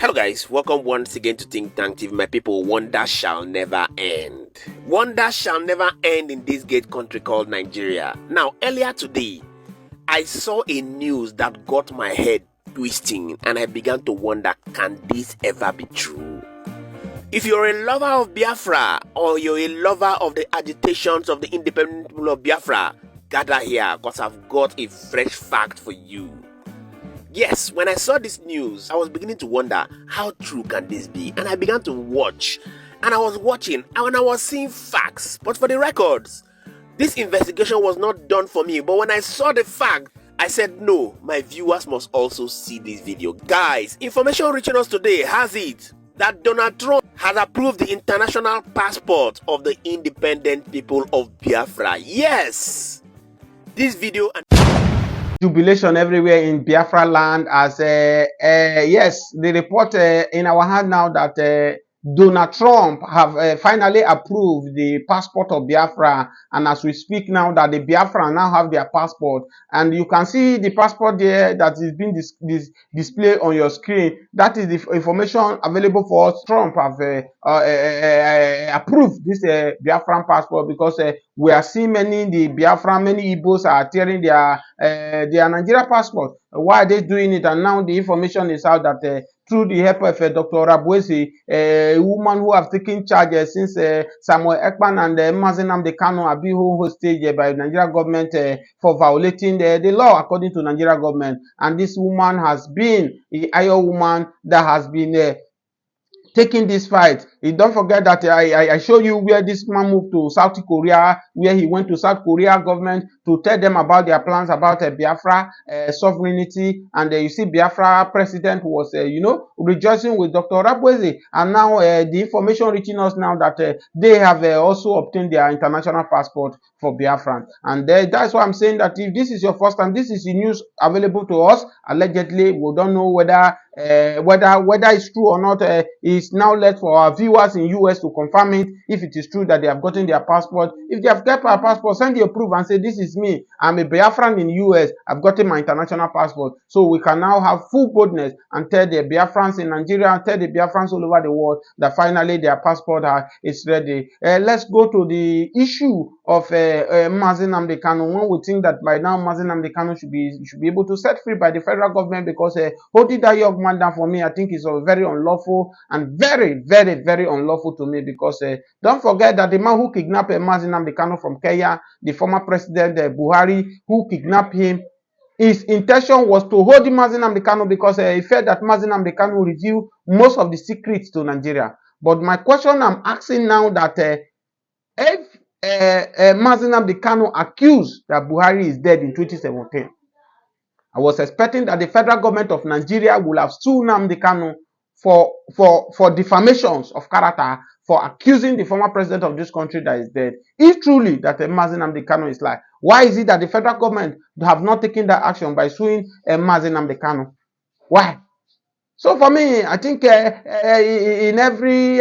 Hello guys, welcome once again to Think Tank TV. My people, wonder shall never end. Wonder shall never end in this great country called Nigeria. Now, earlier today, I saw a news that got my head twisting and I began to wonder, can this ever be true? If you're a lover of Biafra or you're a lover of the agitations of the independent people of Biafra, gather here because I've got a fresh fact for you. Yes, when I saw this news, I was beginning to wonder, how true can this be? And I began to watch. And I was watching, and I was seeing facts. But for the records, this investigation was not done for me. But when I saw the fact, I said, no, my viewers must also see this video. Guys, information reaching us today has it that Donald Trump has approved the international passport of the independent people of Biafra. Yes! This video and jubilation everywhere in Biafra land as yes, the report in our hand now that Donald Trump have finally approved the passport of Biafra, and as we speak now that the Biafra now have their passport, and you can see the passport there that is being displayed on your screen. That is the information available for us. Trump have approved this Biafran passport because we are seeing many Igbos are tearing their Nigeria passport. Why are they doing it? And now the information is out that through the help of Dr. ORABUEZE, a woman who have taken charge since Samuel Ekpan and Mazi Nnamdi Kanu are being hostage by the Nigeria government for violating the law according to Nigeria government. And this woman has been a Ayo woman that has been taking this fight. Don't forget that I show you where this man moved to South Korea, where he went to South Korea government to tell them about their plans about Biafra sovereignty, and you see Biafra president was rejoicing with Dr. ORABUEZE, and now the information reaching us now that they have also obtained their international passport for Biafra, and that's why I'm saying that if this is your first time, this is the news available to us. Allegedly, we don't know whether it's true or not. It's now left for our viewers in US to confirm it if it is true that they have gotten their passport. If they have got their passport, send your proof and say, this is me, I'm a Biafran in US, I've gotten my international passport. So we can now have full boldness and tell the Biafrans in Nigeria and tell the Biafrans all over the world that finally their passport is ready. Let's go to the issue of Mazi Nnamdi Kanu. When we think that by now Mazi Nnamdi Kanu should be able to set free by the federal government, because holding that young man down for me, I think is very unlawful and very, very, very unlawful to me, because don't forget that the man who kidnapped Mazi Nnamdi Kanu from Kenya, the former president Buhari, who kidnapped him, his intention was to hold Mazi Nnamdi Kanu because he felt that Mazi Nnamdi Kanu revealed most of the secrets to Nigeria. But my question I'm asking now that if Mazi Nnamdi Kanu accused that Buhari is dead in 2017, I was expecting that the federal government of Nigeria would have sued Nnamdi Kanu for defamations of character, for accusing the former president of this country that is dead. If truly that Mazi Nnamdi Kanu is like, why is it that the federal government have not taken that action by suing Mazi Nnamdi Kanu? Why? So for me, I think in every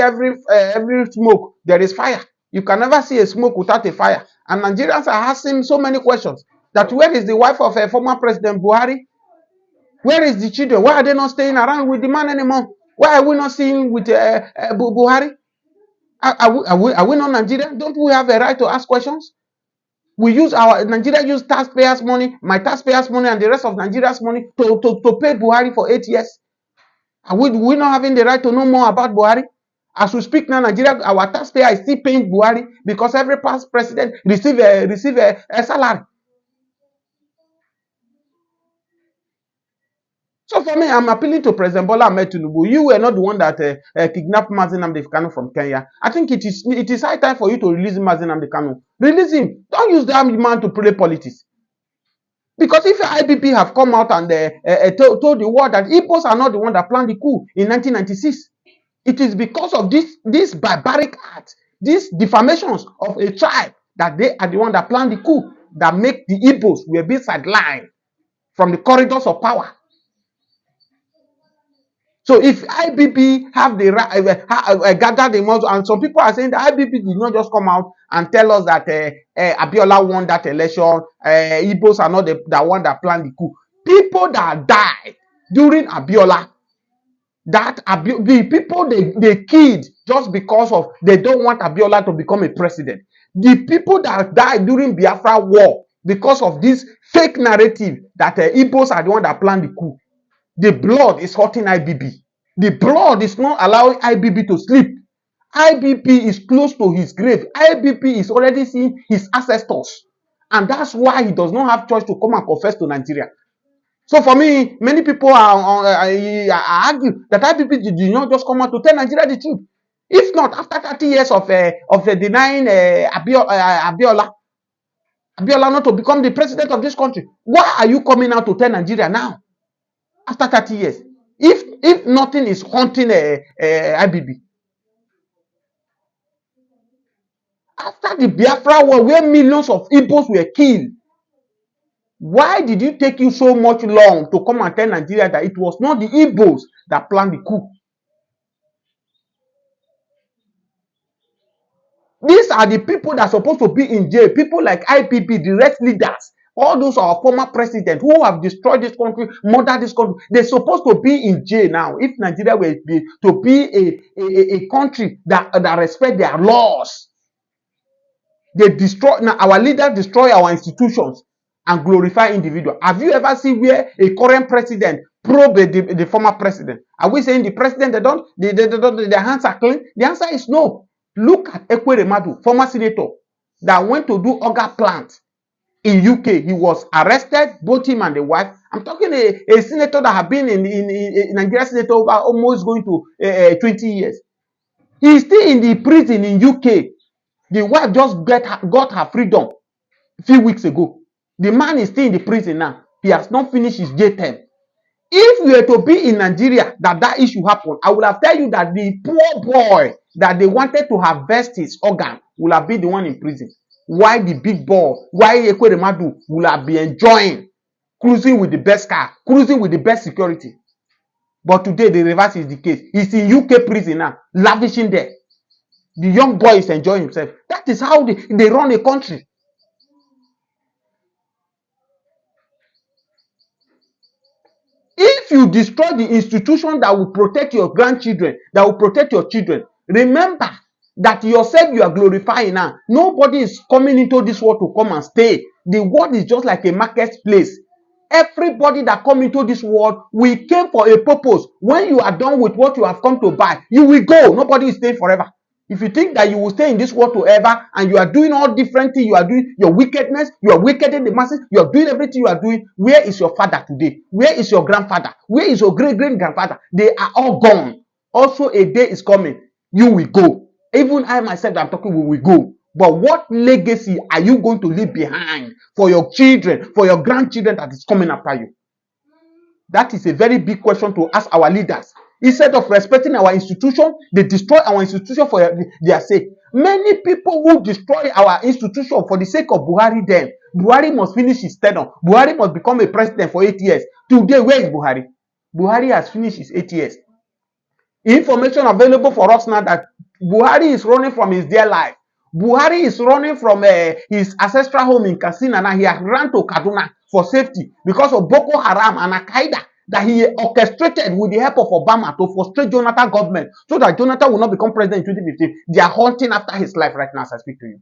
smoke there is fire. You can never see a smoke without a fire. And Nigerians are asking so many questions. That where is the wife of former President Buhari? Where is the children? Why are they not staying around with the man anymore? Why are we not seeing with Buhari? Are we not Nigerian? Don't we have a right to ask questions? Nigeria use taxpayers' money, my taxpayers' money, and the rest of Nigeria's money to pay Buhari for 8 years. Are we not having the right to know more about Buhari? As we speak now, Nigeria, our taxpayer is still paying Buhari because every past president receive a salary. So for me, I'm appealing to President Bola Ahmed Tinubu. You were not the one that kidnapped Mazi Nnamdi Kanu from Kenya. I think it is high time for you to release Mazi Nnamdi Kanu. Release him. Don't use that man to play politics. Because if IPP have come out and told the world that Igbos are not the one that planned the coup in 1996, it is because of this barbaric act, these defamations of a tribe, that they are the one that planned the coup, that make the Igbos will be sidelined from the corridors of power. So if IPP have the right, gather the most, and some people are saying that IPP did not just come out and tell us that Abiola won that election, Igbos are not the one that planned the coup. People that died during Abiola that the people they killed just because of they don't want Abiola to become a president. The people that died during Biafra war because of this fake narrative that Igbos are the one that planned the coup. The blood is hurting IBB. The blood is not allowing IBB to sleep. IBB is close to his grave. IBB is already seeing his ancestors. And that's why he does not have choice to come and confess to Nigeria. So for me, many people argue that IBB did not just come out to tell Nigeria the truth. If not, after 30 years of denying Abiola not to become the president of this country, why are you coming out to tell Nigeria now? After 30 years, if nothing is haunting IBB. After the Biafra war, where millions of Igbos were killed, why did it take you so much long to come and tell Nigeria that it was not the Igbos that planned the coup? These are the people that are supposed to be in jail. People like IPP, the rest leaders, all those are former presidents who have destroyed this country, murdered this country. They're supposed to be in jail now. If Nigeria were to be a country that respect their laws, they destroy. Now our leaders destroy our institutions and glorify individuals. Have you ever seen where a current president probe the former president? Are we saying the president their hands are clean? The answer is no. Look at Ekweremadu, former senator that went to do Oga plant in UK. He was arrested, both him and the wife. I'm talking a senator that have been in Nigeria senator over almost going to 20 years. He's still in the prison in UK. The wife just got her freedom a few weeks ago. The man is still in the prison now. He has not finished his jail term. If we were to be in Nigeria, that issue happened, I would have tell you that the poor boy that they wanted to harvest his organ will have been the one in prison. Why the big boy, why Ekweremadu will have been enjoying, cruising with the best car, cruising with the best security. But today, the reverse is the case. He's in UK prison now, lavishing there. The young boy is enjoying himself. That is how they run a country. If you destroy the institution that will protect your grandchildren, that will protect your children, remember that yourself you are glorifying now. Nobody is coming into this world to come and stay. The world is just like a marketplace. Everybody that come into this world, we came for a purpose. When you are done with what you have come to buy, you will go. Nobody is staying forever. If you think that you will stay in this world forever and you are doing all different things, you are doing your wickedness, you are wickeding the masses, you are doing everything you are doing, where is your father today? Where is your grandfather? Where is your great-great-grandfather? They are all gone. Also, a day is coming. You will go. Even I myself that I'm talking, we will go. But what legacy are you going to leave behind for your children, for your grandchildren that is coming after you? That is a very big question to ask our leaders. Instead of respecting our institution, they destroy our institution for their sake. Many people who destroy our institution for the sake of Buhari then. Buhari must finish his tenure. Buhari must become a president for 8 years. Today, where is Buhari? Buhari has finished his 8 years. Information available for us now that Buhari is running from his dear life. Buhari is running from his ancestral home in Katsina. Now he has run to Kaduna for safety because of Boko Haram and Al-Qaeda that he orchestrated with the help of Obama to frustrate Jonathan government so that Jonathan will not become president in 2015. They are hunting after his life right now as I speak to you.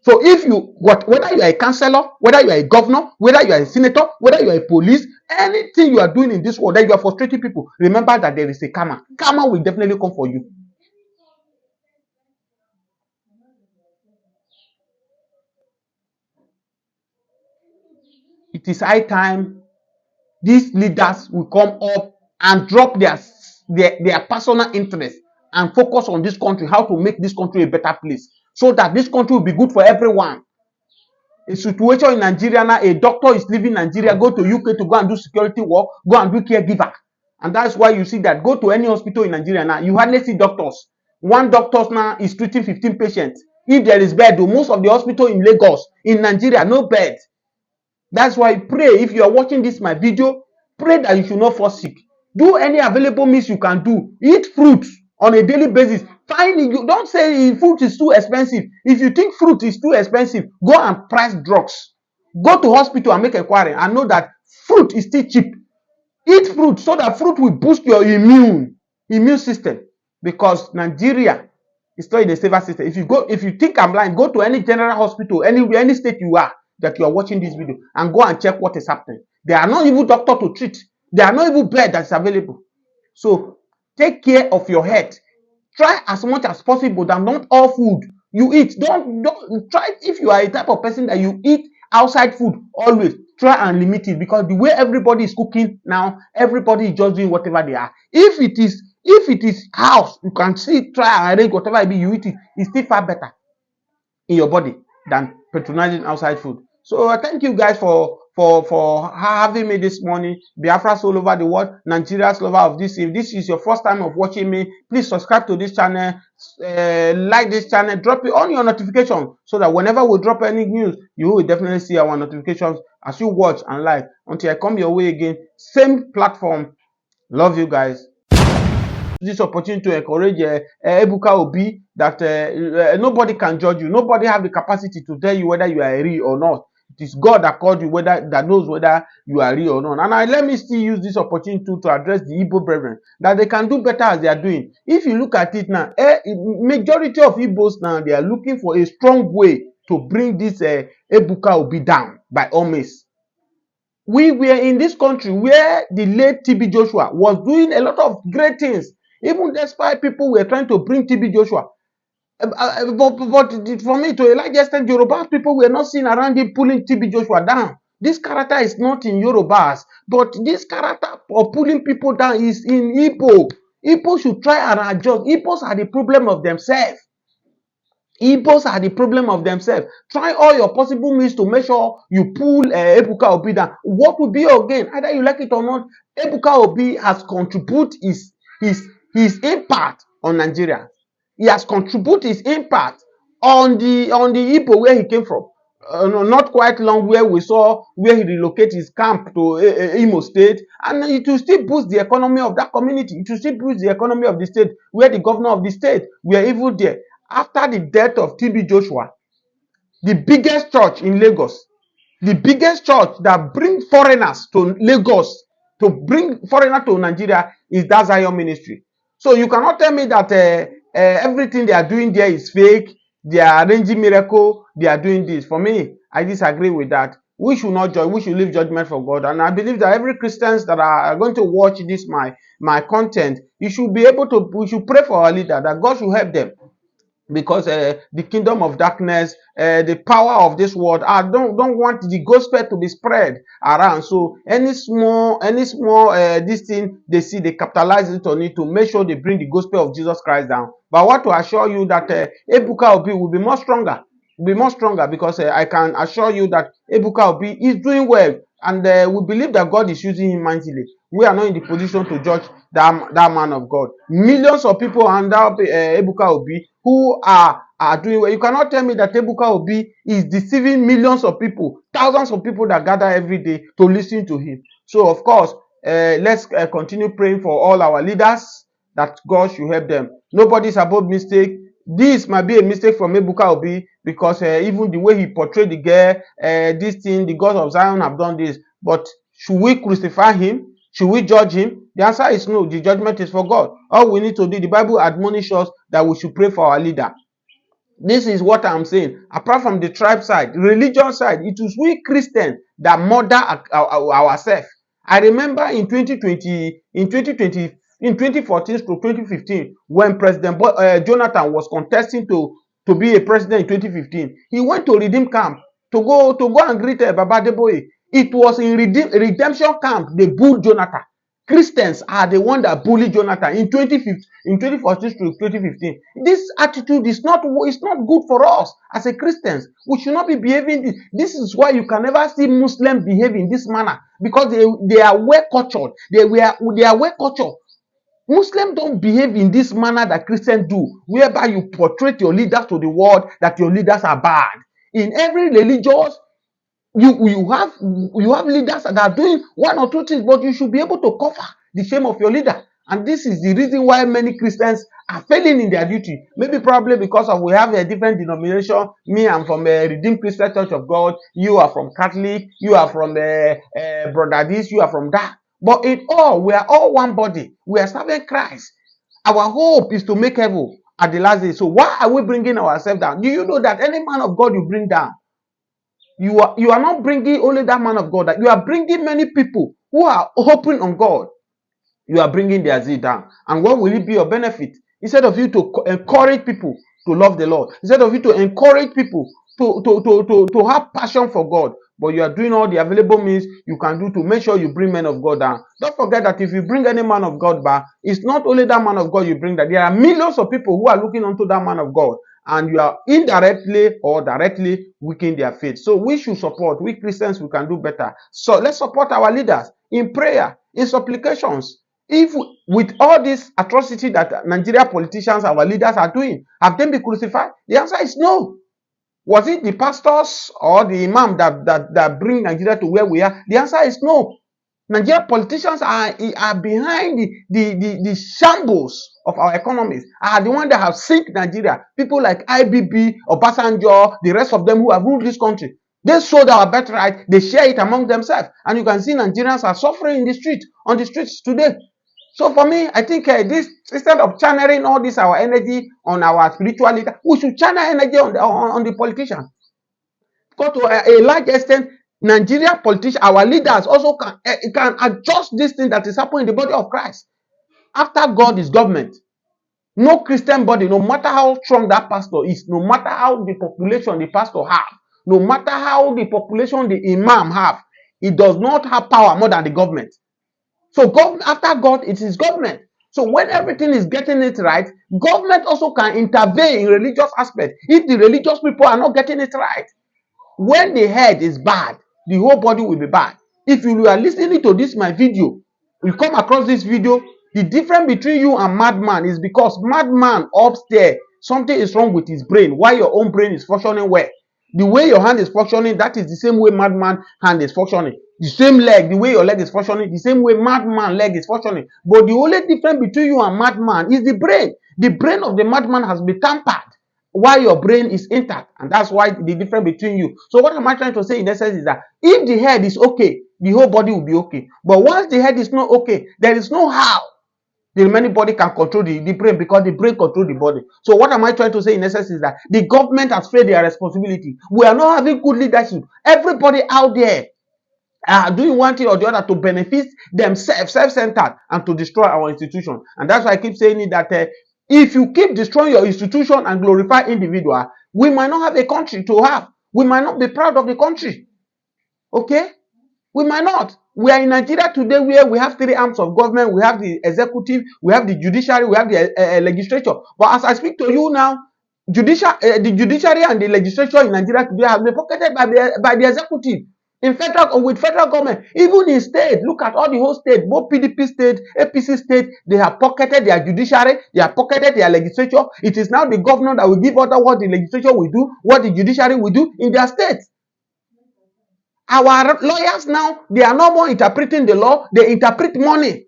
So if you, whether you are a councillor, whether you are a governor, whether you are a senator, whether you are a police, anything you are doing in this world that you are frustrating people, remember that there is a karma. Karma will definitely come for you. It is high time these leaders will come up and drop their personal interest and focus on this country, how to make this country a better place, so that this country will be good for everyone. A situation in Nigeria now, a doctor is leaving Nigeria, go to UK to go and do security work, go and do caregiver. And that's why you see that go to any hospital in Nigeria now, you hardly see doctors. One doctor now is treating 15 patients. If there is bed, most of the hospital in Lagos, in Nigeria, no bed. That's why pray, if you are watching this my video, pray that you should not fall sick. Do any available means you can do. Eat fruits on a daily basis. You don't say fruit is too expensive. If you think fruit is too expensive, go and price drugs. Go to hospital and make inquiry and know that fruit is still cheap. Eat fruit so that fruit will boost your immune. immune system, because Nigeria is not in a safer system. If you think I'm lying, go to any general hospital, any state you are that you are watching this video, and go and check what is happening. There are not even doctor to treat. There are not even bed that's available. So take care of your health. Try as much as possible that not all food you eat. Don't try. If you are a type of person that you eat outside food always, try and limit it, because the way everybody is cooking now, everybody is just doing whatever they are. If it is house, you can still try and arrange whatever it be you eat it. It's still far better in your body than patronizing outside food. So thank you guys for having me this morning. Biafras all over the world, Nigeria's lover of this. If this is your first time of watching me, please subscribe to this channel, like this channel, drop it on your notification, so that whenever we drop any news, you will definitely see our notifications as you watch and like. Until I come your way again, same platform. Love you guys. This opportunity to encourage Ebuka Obi that nobody can judge you. Nobody have the capacity to tell you whether you are real or not. It is God that called you, that knows whether you are real or not. And let me still use this opportunity to address the Igbo brethren, that they can do better as they are doing. If you look at it now, majority of Igbos now, they are looking for a strong way to bring this Ebuka Obi down by all means. We were in this country where the late TB Joshua was doing a lot of great things. Even despite people were trying to bring TB Joshua. But for me, to a large extent, Yoruba people were not seen around him pulling TB Joshua down. This character is not in Yorubas, but this character of pulling people down is in Igbo. Igbo should try and adjust. Igbos are the problem of themselves. Igbos are the problem of themselves. Try all your possible means to make sure you pull Ebuka Obi down. What will be your gain? Either you like it or not, Ebuka Obi has contributed his impact on Nigeria. He has contributed his impact on the Igbo where he came from. Not quite long, where we saw where he relocated his camp to Imo State, and it will still boost the economy of that community. It will still boost the economy of the state, where the governor of the state were even there. After the death of TB Joshua, the biggest church in Lagos, the biggest church that brings foreigners to Lagos, to bring foreigners to Nigeria, is that Zion ministry. So you cannot tell me that everything they are doing there is fake. They are arranging miracle. They are doing this. For me, I disagree with that. We should not judge. We should leave judgment for God. And I believe that every Christians that are going to watch this my content, you should be able to. We should pray for our leader, that God should help them. Because the kingdom of darkness, the power of this world, I don't want the gospel to be spread around. So any small this thing they see, they capitalize it on it to make sure they bring the gospel of Jesus Christ down. But I want to assure you that Ebuka Obi will be more stronger. Because I can assure you that Ebuka Obi is doing well, and we believe that God is using him mightily. We are not in the position to judge that man of God. Millions of people under Ebuka Obi who are doing well. You cannot tell me that Ebuka Obi is deceiving millions of people, thousands of people that gather every day to listen to him. So of course, let's continue praying for all our leaders, that God should help them. Nobody's above mistake. This might be a mistake from Ebuka Obi, because even the way he portrayed the girl, this thing, the gods of Zion have done this. But should we crucify him? Should we judge him? The answer is no. The judgment is for God. All we need to do, the Bible admonishes us that we should pray for our leader. This is what I'm saying. Apart from the tribe side, religion side, it is we Christians that murder ourselves. I remember in 2014 to 2015, when President Jonathan was contesting to be a president in 2015, he went to Redeem Camp to go and greet Baba Deboye. It was in redemption camp they bullied Jonathan. Christians are the one that bullied Jonathan in 2014 to 2015. This attitude is not good for us as a Christians. We should not be behaving this. This is why you can never see Muslims behave in this manner, because they are well cultured. They are well cultured. Muslims don't behave in this manner that Christians do, whereby you portray your leaders to the world that your leaders are bad. In every religious, you have leaders that are doing one or two things, but you should be able to cover the shame of your leader. And this is the reason why many Christians are failing in their duty. Maybe probably because of we have a different denomination. Me, I'm from a Redeemed Christian Church of God. You are from Catholic. You are from brother this. You are from that. But in all, we are all one body. We are serving Christ. Our hope is to make heaven at the last day. So why are we bringing ourselves down? Do you know that any man of God you bring down, you are not bringing only that man of God, that you are bringing many people who are hoping on God. You are bringing their zeal down. And what will it be your benefit? Instead of you to encourage people to love the Lord, instead of you to encourage people to have passion for God, but you are doing all the available means you can do to make sure you bring men of God down. Don't forget that if you bring any man of God back, it's not only that man of God you bring, that there are millions of people who are looking onto that man of God, and you are indirectly or directly weakening their faith. So we should support. We Christians, we can do better. So let's support our leaders in prayer, in supplications. If with all this atrocity that Nigeria politicians, our leaders are doing, have they been crucified? The answer is no. Was it the pastors or the imam that bring Nigeria to where we are? The answer is no. Nigeria politicians are behind the shambles of our economies, are the ones that have sink Nigeria. People like IBB, Obasanjo, the rest of them who have ruled this country. They sold our birthright, they share it among themselves. And you can see Nigerians are suffering in the street, on the streets today. So for me, I think this, instead of channeling all this our energy on our spiritual leader, we should channel energy on the politicians. Because to a large extent, Nigerian politicians, our leaders also can adjust this thing that is happening in the body of Christ. After God is government. No Christian body, no matter how strong that pastor is, no matter how the population the pastor have, no matter how the population the imam have, it does not have power more than the government. So after God, it is government. So when everything is getting it right, government also can intervene in religious aspect. If the religious people are not getting it right, when the head is bad, the whole body will be bad. If you are listening to this my video, you come across this video, the difference between you and madman is because madman upstairs, something is wrong with his brain, while your own brain is functioning well. The way your hand is functioning, that is the same way madman hand is functioning. The same leg, the way your leg is functioning, the same way madman leg is functioning. But the only difference between you and madman is the brain. The brain of the madman has been tampered, while your brain is intact, and that's why the difference between you. So what am I trying to say in essence is that if the head is okay, the whole body will be okay. But once the head is not okay, there is no how the remaining body can control the brain, because the brain controls the body. So what am I trying to say in essence is that the government has failed their responsibility. We are not having good leadership. Everybody out there are doing one thing or the other to benefit themselves, self-centered, and to destroy our institution. And that's why I keep saying it, that if you keep destroying your institution and glorify individual, we might not have a country to have. We might not be proud of the country. Okay? We might not. We are in Nigeria today where we have three arms of government. We have the executive, we have the judiciary, we have the legislature. But as I speak to you now, the judiciary and the legislature in Nigeria today have been pocketed by the executive. In federal, with federal government, even in state, look at all the whole state, both PDP state, APC state, they have pocketed their judiciary, they have pocketed their legislature. It is now the governor that will give order what the legislature will do, what the judiciary will do in their states. Our lawyers now, they are no more interpreting the law, they interpret money.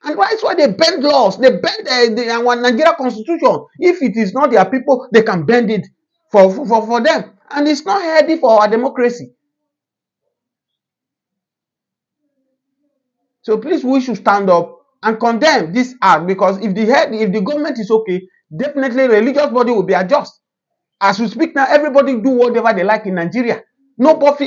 And that's why they bend laws, they bend our Nigeria constitution. If it is not their people, they can bend it for them. And it's not healthy for our democracy. So please, we should stand up and condemn this act, because if the government is okay, definitely religious body will be adjusted. As we speak now, everybody do whatever they like in Nigeria. Nobody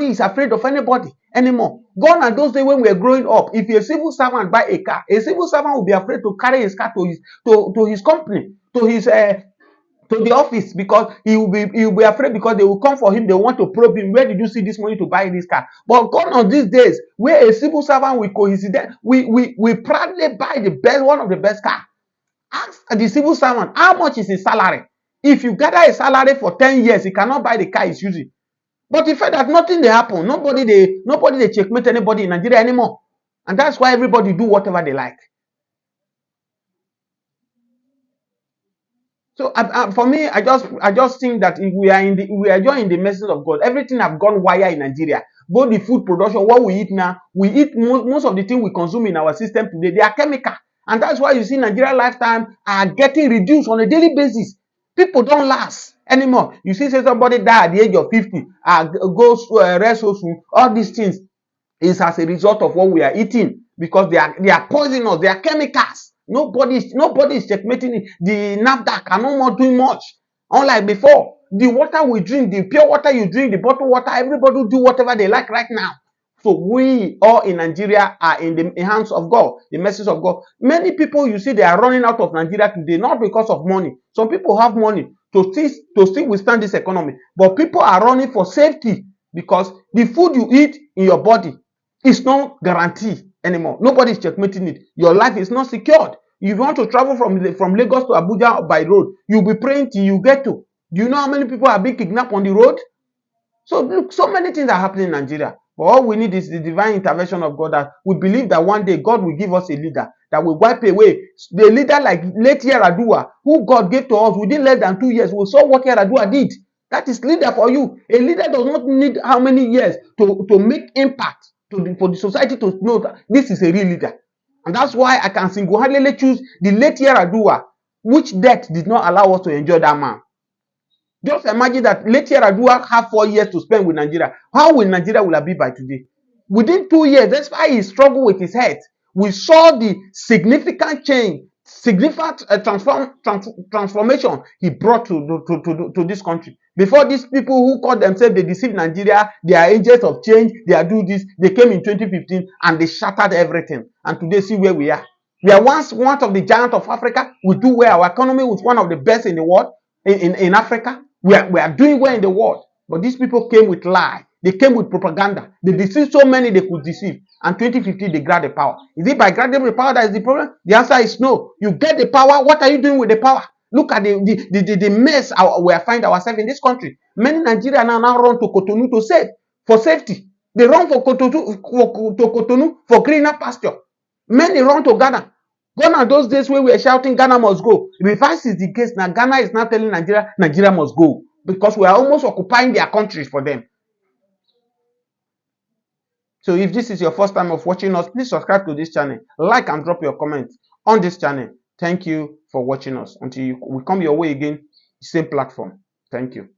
is afraid of anybody anymore. Gone are those days when we were growing up. If a civil servant buy a car, a civil servant will be afraid to carry his car to his company, to the office, because he will be afraid, because they will come for him. They want to probe him. Where did you see this money to buy this car? But gone on these days, where a civil servant will coincident, we proudly buy one of the best car. Ask the civil servant how much is his salary. If you gather a salary for 10 years, he cannot buy the car he's using. But the fact that nothing they happen, nobody they checkmate anybody in Nigeria anymore. And that's why everybody do whatever they like. So for me, I just think that if we are just in the message of God. Everything have gone wire in Nigeria. Both the food production, what we eat now, we eat most of the things we consume in our system today, they are chemical. And that's why you see Nigeria lifetime are getting reduced on a daily basis. People don't last anymore. You see, say somebody die at the age of 50, goes rest so soon. All these things is as a result of what we are eating, because they are poisonous, they are chemicals Nobody is checkmating it. The NAFDAC are no more doing much. Unlike before, the water we drink, the pure water you drink, the bottled water, everybody do whatever they like right now. So we all in Nigeria are in the hands of God, the message of God. Many people you see, they are running out of Nigeria today, not because of money. Some people have money to still withstand this economy, but people are running for safety because the food you eat in your body is not guaranteed anymore. Nobody is checkmating it. Your life is not secured. If you want to travel from Lagos to Abuja by road, you'll be praying till you get to. Do you know how many people are being kidnapped on the road? So look, so many things are happening in Nigeria. But all we need is the divine intervention of God. That we believe that one day God will give us a leader that will wipe away the leader like late Yaradua, who God gave to us within less than 2 years. We saw what Yaradua did. That is leader for you. A leader does not need how many years to make impact for the society to know that this is a real leader. And that's why I can single-handedly choose the late Yaradua, which death did not allow us to enjoy that man. Just imagine that late Yaradua have 4 years to spend with Nigeria. How will Nigeria will be by today? Within 2 years, that's why he struggled with his health. We saw the significant change, significant transformation he brought to this country. Before, these people who call themselves, they deceive Nigeria, they are agents of change, they are do this, they came in 2015 and they shattered everything. And today, see where we are. We are once one of the giants of Africa. We do well. Our economy was one of the best in the world, in Africa. We are doing well in the world. But these people came with lie. They came with propaganda. They deceived so many they could deceive. And 2015, they grabbed the power. Is it by grabbing the power that is the problem? The answer is no. You get the power. What are you doing with the power? Look at the mess we are finding ourselves in this country. Many Nigerians now run to Cotonou to save, for safety. They run for Cotonou for greener pasture. Many run to Ghana. Ghana, those days when we were shouting, Ghana must go. Reverse is the case. Now Ghana is now telling Nigeria, Nigeria must go. Because we are almost occupying their countries for them. So if this is your first time of watching us, please subscribe to this channel. Like and drop your comments on this channel. Thank you for watching us. Until we come your way again, same platform. Thank you.